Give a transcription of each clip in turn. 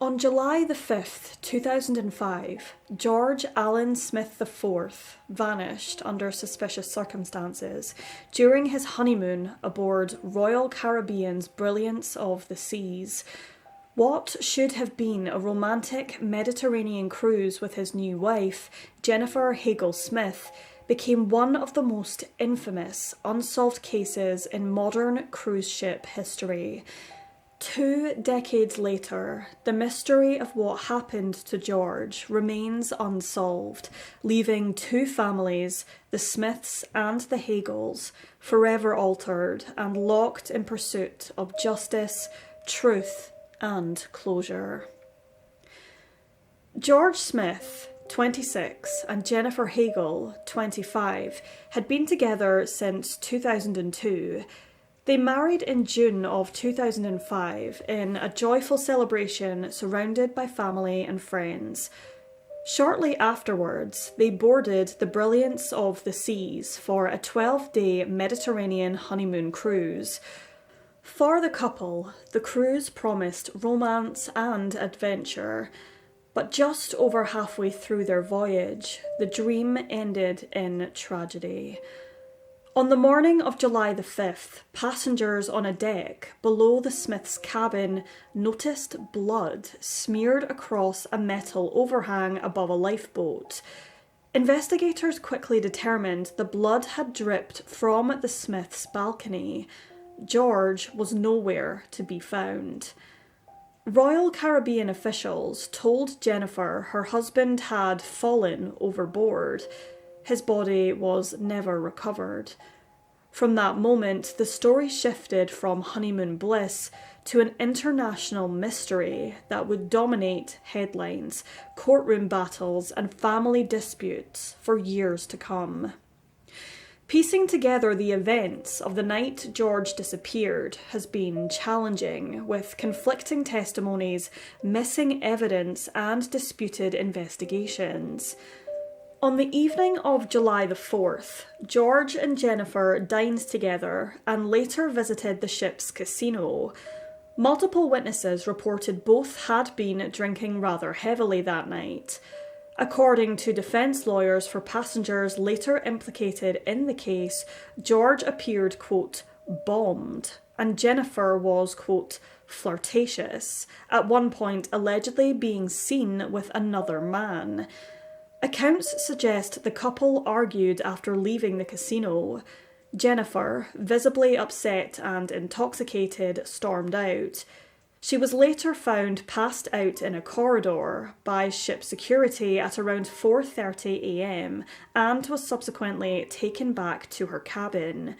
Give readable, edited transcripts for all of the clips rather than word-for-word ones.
On July the 5th, 2005, George Allen Smith IV vanished under suspicious circumstances during his honeymoon aboard Royal Caribbean's Brilliance of the Seas. What should have been a romantic Mediterranean cruise with his new wife, Jennifer Hagel-Smith, became one of the most infamous unsolved cases in modern cruise ship history. 2 decades later, the mystery of what happened to George remains unsolved, leaving 2 families, the Smiths and the Hagels, forever altered and locked in pursuit of justice, truth, and closure. George Smith, 26, and Jennifer Hagel, 25, had been together since 2002. They married in June of 2005 in a joyful celebration surrounded by family and friends. Shortly afterwards, they boarded the Brilliance of the Seas for a 12-day Mediterranean honeymoon cruise. For the couple, the cruise promised romance and adventure, but just over halfway through their voyage, the dream ended in tragedy. On the morning of July the 5th, passengers on a deck below the Smiths' cabin noticed blood smeared across a metal overhang above a lifeboat. Investigators quickly determined the blood had dripped from the Smiths' balcony. George was nowhere to be found. Royal Caribbean officials told Jennifer her husband had fallen overboard. His body was never recovered. From that moment, the story shifted from honeymoon bliss to an international mystery that would dominate headlines, courtroom battles, and family disputes for years to come. Piecing together the events of the night George disappeared has been challenging, with conflicting testimonies, missing evidence, and disputed investigations. On the evening of July the 4th, George and Jennifer dined together and later visited the ship's casino. Multiple witnesses reported both had been drinking rather heavily that night. According to defence lawyers for passengers later implicated in the case, George appeared, quote, bombed, and Jennifer was, quote, flirtatious, at one point allegedly being seen with another man. Accounts suggest the couple argued after leaving the casino. Jennifer, visibly upset and intoxicated, stormed out. She was later found passed out in a corridor by ship security at around 4:30 a.m. and was subsequently taken back to her cabin.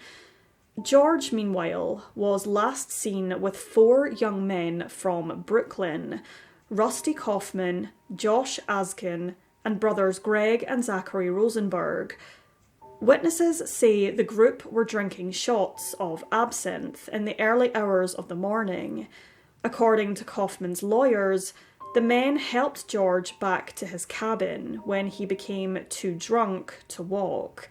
George, meanwhile, was last seen with 4 young men from Brooklyn: Rusty Kaufman, Josh Askin, and brothers Greg and Zachary Rosenberg. Witnesses say the group were drinking shots of absinthe in the early hours of the morning. According to Kaufman's lawyers, the men helped George back to his cabin when he became too drunk to walk.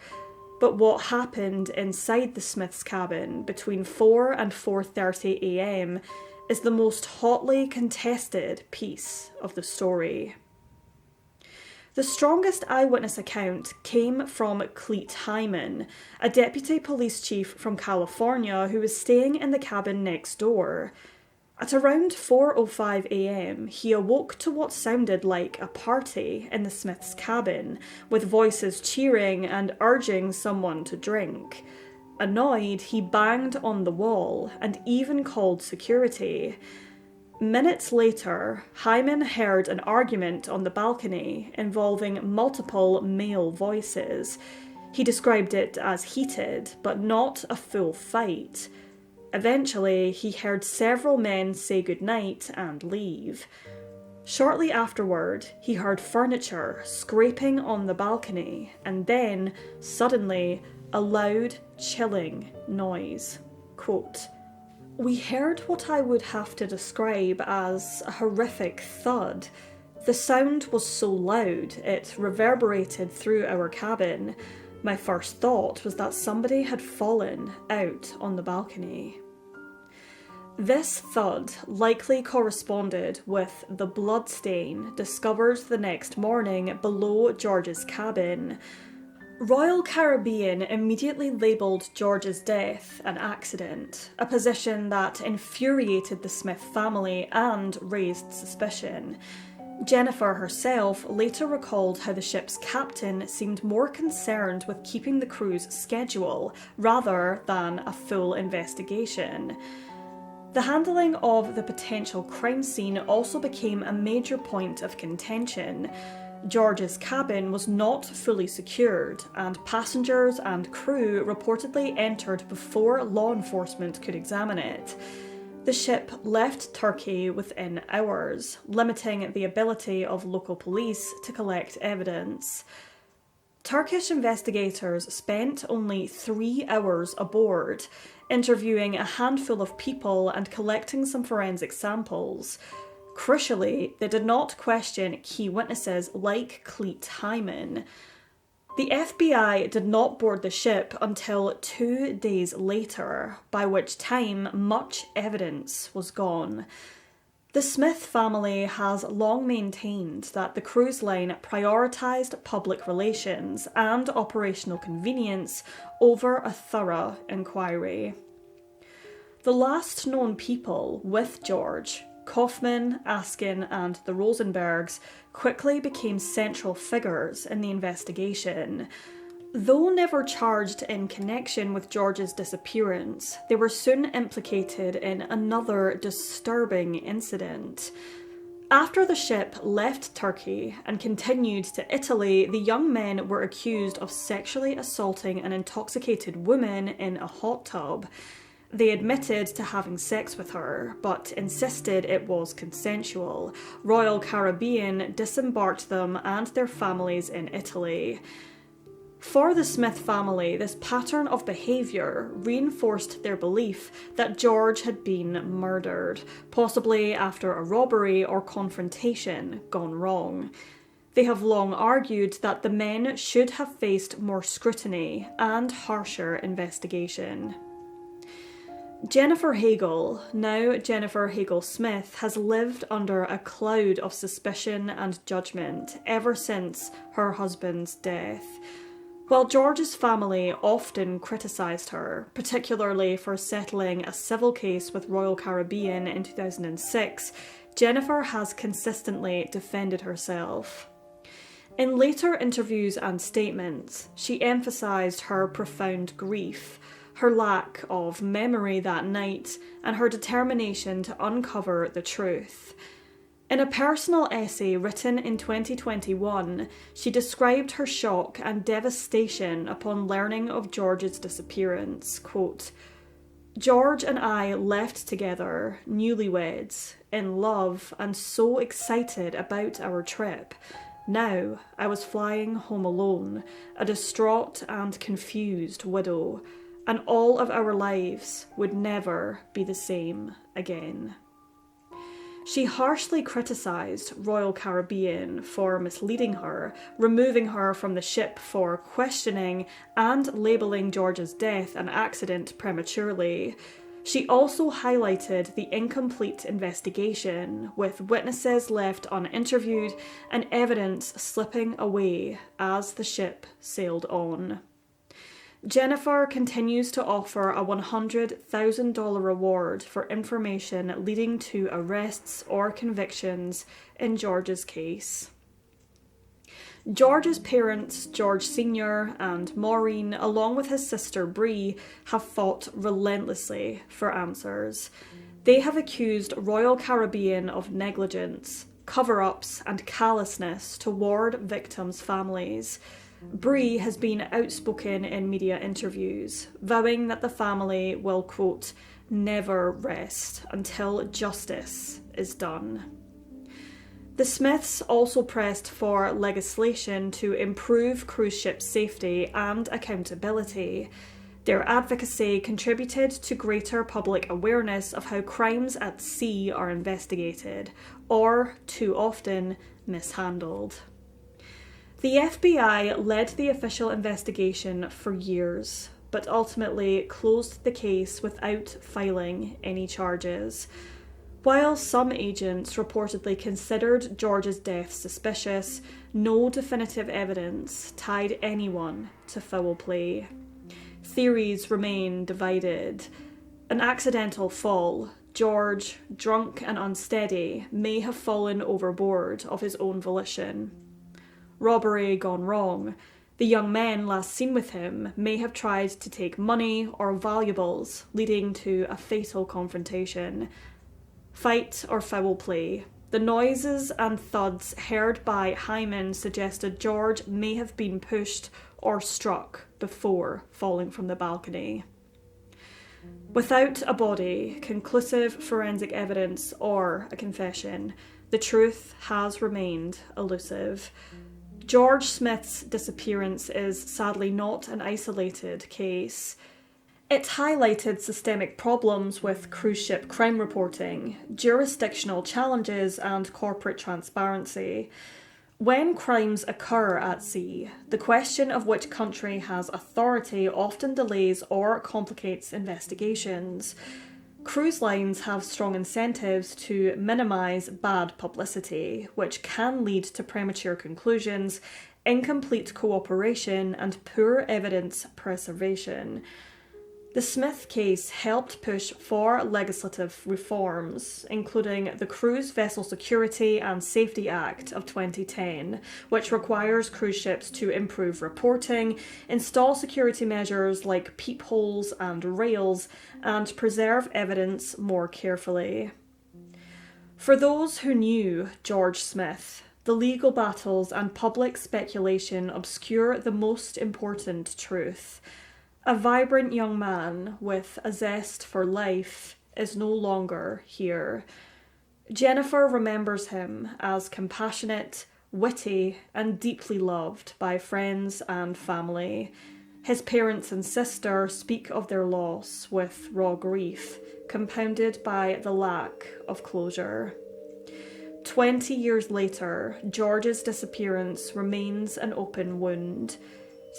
But what happened inside the Smiths' cabin between 4 and 4:30 a.m. is the most hotly contested piece of the story. The strongest eyewitness account came from Cleet Hyman, a deputy police chief from California who was staying in the cabin next door. At around 4:05 a.m, he awoke to what sounded like a party in the Smiths' cabin, with voices cheering and urging someone to drink. Annoyed, he banged on the wall and even called security. Minutes later, Hyman heard an argument on the balcony involving multiple male voices. He described it as heated, but not a full fight. Eventually, he heard several men say goodnight and leave. Shortly afterward, he heard furniture scraping on the balcony, and then, suddenly, a loud, chilling noise. Quote, "We heard what I would have to describe as a horrific thud. The sound was so loud it reverberated through our cabin. My first thought was that somebody had fallen out on the balcony." This thud likely corresponded with the bloodstain discovered the next morning below George's cabin. Royal Caribbean immediately labelled George's death an accident, a position that infuriated the Smith family and raised suspicion. Jennifer herself later recalled how the ship's captain seemed more concerned with keeping the crew's schedule rather than a full investigation. The handling of the potential crime scene also became a major point of contention. George's cabin was not fully secured, and passengers and crew reportedly entered before law enforcement could examine it. The ship left Turkey within hours, limiting the ability of local police to collect evidence. Turkish investigators spent only 3 hours aboard, interviewing a handful of people and collecting some forensic samples. Crucially, they did not question key witnesses like Cleet Hyman. The FBI did not board the ship until 2 days later, by which time much evidence was gone. The Smith family has long maintained that the cruise line prioritised public relations and operational convenience over a thorough inquiry. The last known people with George, Kaufman, Askin, and the Rosenbergs, quickly became central figures in the investigation. Though never charged in connection with George's disappearance, they were soon implicated in another disturbing incident. After the ship left Turkey and continued to Italy, the young men were accused of sexually assaulting an intoxicated woman in a hot tub. They admitted to having sex with her, but insisted it was consensual. Royal Caribbean disembarked them and their families in Italy. For the Smith family, this pattern of behaviour reinforced their belief that George had been murdered, possibly after a robbery or confrontation gone wrong. They have long argued that the men should have faced more scrutiny and harsher investigation. Jennifer Hagel, now Jennifer Hagel Smith, has lived under a cloud of suspicion and judgment ever since her husband's death. While George's family often criticised her, particularly for settling a civil case with Royal Caribbean in 2006, Jennifer has consistently defended herself. In later interviews and statements, she emphasised her profound grief, her lack of memory that night, and her determination to uncover the truth. In a personal essay written in 2021, she described her shock and devastation upon learning of George's disappearance. Quote, "George and I left together, newlyweds, in love, and so excited about our trip. Now I was flying home alone, a distraught and confused widow, and all of our lives would never be the same again." She harshly criticised Royal Caribbean for misleading her, removing her from the ship for questioning, and labelling George's death an accident prematurely. She also highlighted the incomplete investigation, with witnesses left uninterviewed and evidence slipping away as the ship sailed on. Jennifer continues to offer a $100,000 reward for information leading to arrests or convictions in George's case. George's parents, George Sr. and Maureen, along with his sister Bree, have fought relentlessly for answers. They have accused Royal Caribbean of negligence, cover-ups and callousness toward victims' families. Bree has been outspoken in media interviews, vowing that the family will, quote, "never rest until justice is done." The Smiths also pressed for legislation to improve cruise ship safety and accountability. Their advocacy contributed to greater public awareness of how crimes at sea are investigated, or, too often, mishandled. The FBI led the official investigation for years, but ultimately closed the case without filing any charges. While some agents reportedly considered George's death suspicious, no definitive evidence tied anyone to foul play. Theories remain divided. An accidental fall. George, drunk and unsteady, may have fallen overboard of his own volition. Robbery gone wrong. The young men last seen with him may have tried to take money or valuables, leading to a fatal confrontation. Fight or foul play. The noises and thuds heard by Hyman suggested George may have been pushed or struck before falling from the balcony. Without a body, conclusive forensic evidence, or a confession, the truth has remained elusive. George Smith's disappearance is sadly not an isolated case. It highlighted systemic problems with cruise ship crime reporting, jurisdictional challenges, and corporate transparency. When crimes occur at sea, the question of which country has authority often delays or complicates investigations. Cruise lines have strong incentives to minimise bad publicity, which can lead to premature conclusions, incomplete cooperation, and poor evidence preservation. The Smith case helped push for legislative reforms, including the Cruise Vessel Security and Safety Act of 2010, which requires cruise ships to improve reporting, install security measures like peepholes and rails, and preserve evidence more carefully. For those who knew George Smith, the legal battles and public speculation obscure the most important truth. A vibrant young man with a zest for life is no longer here. Jennifer remembers him as compassionate, witty, and deeply loved by friends and family. His parents and sister speak of their loss with raw grief, compounded by the lack of closure. 20 years later, George's disappearance remains an open wound.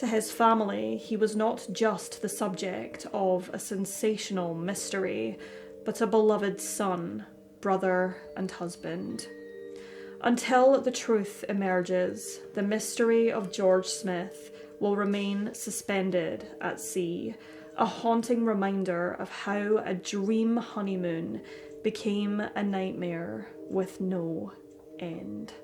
To his family, he was not just the subject of a sensational mystery, but a beloved son, brother, and husband. Until the truth emerges, the mystery of George Smith will remain suspended at sea, a haunting reminder of how a dream honeymoon became a nightmare with no end.